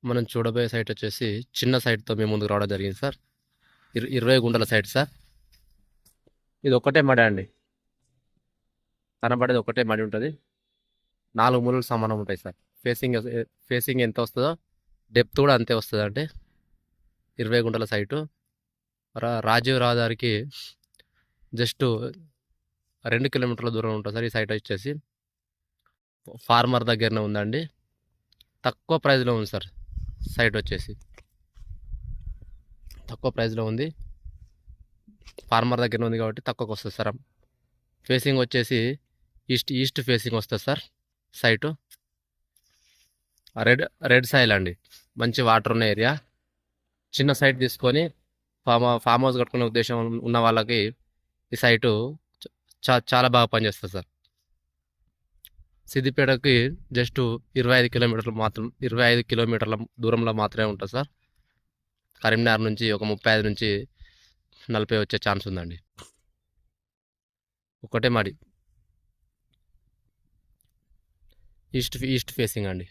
మనం చూడబోయే సైట్ వచ్చేసి చిన్న సైట్తో మేము ముందుకు రావడం జరిగింది సార్. 20 గుంటల సైట్ సార్. ఇది ఒక్కటే మడి అండి, కనబడేది ఒకటే మడి ఉంటుంది. 4 మూలలు సమానం ఉంటాయి సార్. ఫేసింగ్ ఎంత వస్తుందో డెప్త్ కూడా అంతే వస్తుంది. అంటే 20 గుంటల సైటు రాజీవ్ రహదారికి జస్ట్ 2 కిలోమీటర్ల దూరం ఉంటుంది సార్. ఈ సైట్ వచ్చేసి ఫార్మర్ దగ్గరనే ఉందండి. తక్కువ ప్రైస్లో ఉంది సార్. సైట్ వచ్చేసి తక్కువ ప్రైస్లో ఉంది. ఫార్మర్ దగ్గర ఉంది కాబట్టి తక్కువకి వస్తుంది సార్. ఫేసింగ్ వచ్చేసి ఈస్ట్ ఫేసింగ్ వస్తుంది సార్. సైటు రెడ్ సాయిల్ అండి, మంచి వాటర్ ఉన్న ఏరియా. చిన్న సైట్ తీసుకొని ఫామ్ హౌస్ కట్టుకునే ఉద్దేశం ఉన్న వాళ్ళకి ఈ సైటు చాలా బాగా పనిచేస్తుంది సార్. సిద్దిపేటకి జస్ట్ 25 కిలోమీటర్ల దూరంలో మాత్రమే ఉంటుంది సార్. కరీంనగర్ నుంచి ఒక 35 నుంచి 40 వచ్చే ఛాన్స్ ఉందండి. ఒకటే మాడి, ఈస్ట్ ఫేసింగ్ అండి.